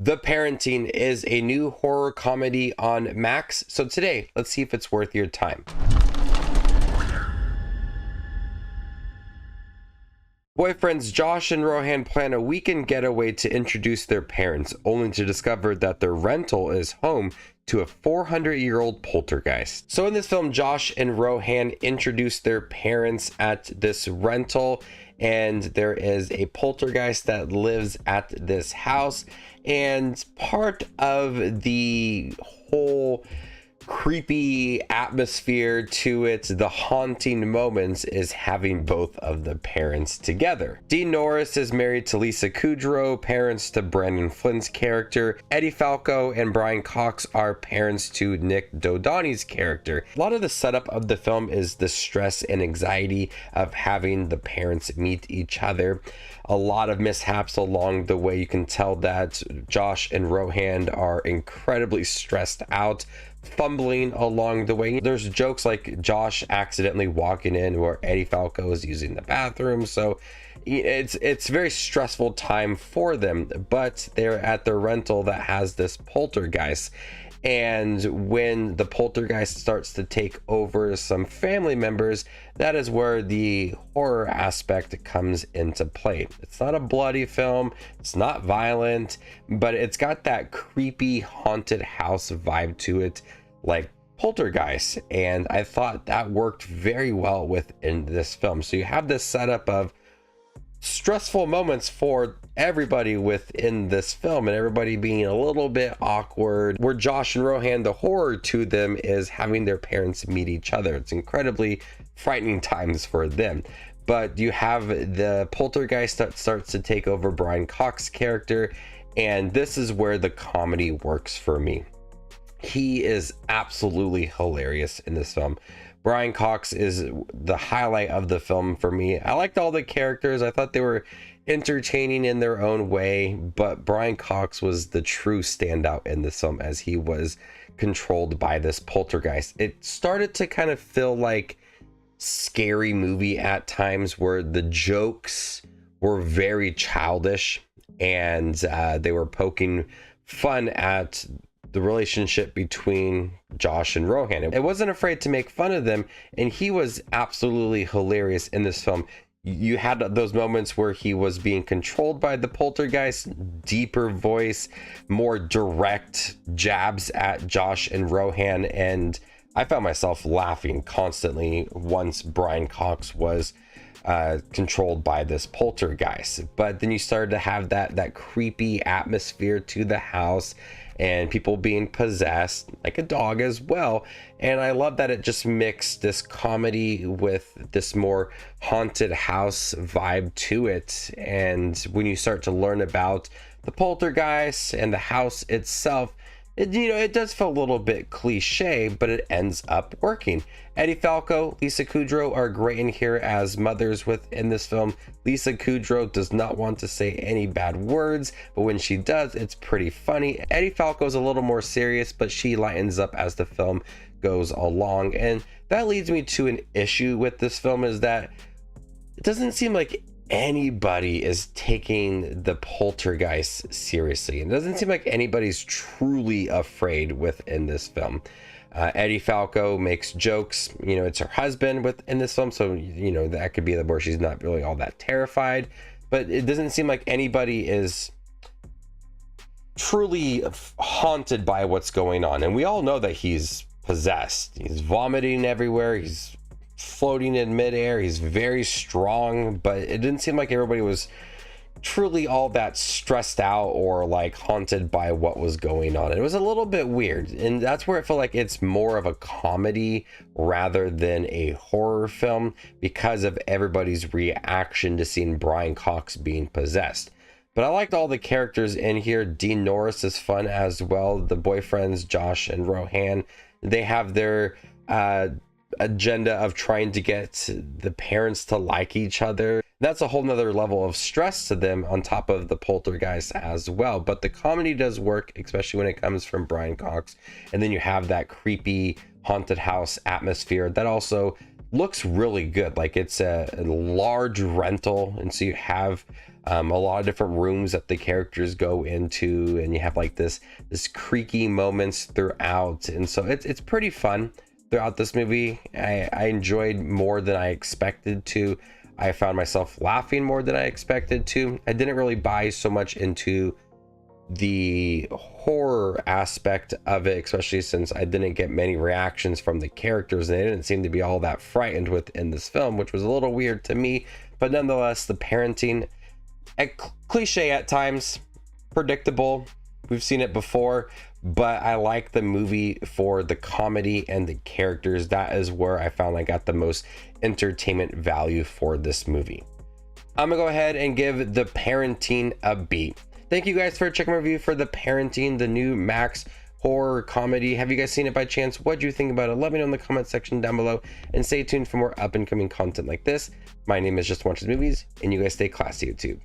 The Parenting is a new horror comedy on Max. So today, let's see if it's worth your time. Boyfriends Josh and Rohan plan a weekend getaway to introduce their parents, only to discover that their rental is home to a 400-year-old poltergeist. So in this film, Josh and Rohan introduce their parents at this rental, and there is a poltergeist that lives at this house. And part of the whole creepy atmosphere to it, the haunting moments, is having both of the parents together. Dean Norris is married to Lisa Kudrow, parents to Brandon Flynn's character. Eddie Falco and Brian Cox are parents to Nick Dodani's character. A lot of the setup of the film is the stress and anxiety of having the parents meet each other. A lot of mishaps along the way. You can tell that Josh and Rohan are incredibly stressed out, fumbling along the way. There's jokes like Josh accidentally walking in where Eddie Falco is using the bathroom. So it's very stressful time for them, but they're at their rental that has this poltergeist. And when the poltergeist starts to take over some family members, that is where the horror aspect comes into play. It's not a bloody film, it's not violent, but it's got that creepy haunted house vibe to it, like Poltergeist. And I thought that worked very well within this film. So you have this setup of stressful moments for everybody within this film, and everybody being a little bit awkward. Where Josh and Rohan, the horror to them is having their parents meet each other. It's incredibly frightening times for them. But you have the poltergeist that starts to take over Brian Cox's character, and this is where the comedy works for me. He is absolutely hilarious in this film. Brian Cox is the highlight of the film for me. I liked all the characters. I thought they were entertaining in their own way, but Brian Cox was the true standout in this film as he was controlled by this poltergeist. It started to kind of feel like scary movie at times, where the jokes were very childish and they were poking fun at the relationship between Josh and Rohan. It wasn't afraid to make fun of them, and he was absolutely hilarious in this film. You had those moments where he was being controlled by the poltergeist, deeper voice, more direct jabs at Josh and Rohan, and I found myself laughing constantly once Brian Cox was controlled by this poltergeist. But then you started to have that creepy atmosphere to the house, and people being possessed, like a dog as well. And I love that it just mixed this comedy with this more haunted house vibe to it. And when you start to learn about the poltergeist and the house itself, it does feel a little bit cliche, but it ends up working. Eddie Falco, Lisa Kudrow are great in here as mothers within this film. Lisa Kudrow does not want to say any bad words, but when she does, it's pretty funny. Eddie Falco is a little more serious, but she lightens up as the film goes along. And that leads me to an issue with this film, is that it doesn't seem like anybody is taking the poltergeist seriously. It doesn't seem like anybody's truly afraid within this film. Eddie Falco makes jokes, it's her husband within this film, so that could be where she's not really all that terrified, but it doesn't seem like anybody is truly haunted by what's going on. And we all know that he's possessed. He's vomiting everywhere, he's floating in midair, he's very strong, but it didn't seem like everybody was truly all that stressed out or like haunted by what was going on. It was a little bit weird, and that's where it felt like it's more of a comedy rather than a horror film, because of everybody's reaction to seeing Brian Cox being possessed. But I liked all the characters in here. Dean Norris is fun as well. The boyfriends Josh and Rohan, they have their agenda of trying to get the parents to like each other. That's a whole nother level of stress to them on top of the poltergeist as well. But the comedy does work, especially when it comes from Brian Cox. And then you have that creepy haunted house atmosphere that also looks really good. Like, it's a large rental, and so you have A lot of different rooms that the characters go into, and you have like this creaky moments throughout, and so it's pretty fun throughout this movie. I enjoyed more than I expected to. I found myself laughing more than I expected to. I didn't really buy so much into the horror aspect of it, especially since I didn't get many reactions from the characters, and they didn't seem to be all that frightened within this film, which was a little weird to me. But nonetheless, the parenting, a cliche at times, predictable, we've seen it before, but I like the movie for the comedy and the characters. That is where I found I got the most entertainment value for this movie. I'm gonna go ahead and give The Parenting a B. Thank you guys for checking my review for The Parenting, the new Max horror comedy. Have you guys seen it by chance? What do you think about it? Let me know in the comment section down below, and stay tuned for more up and coming content like this. My name is Just Watches Movies, and you guys stay classy, YouTube.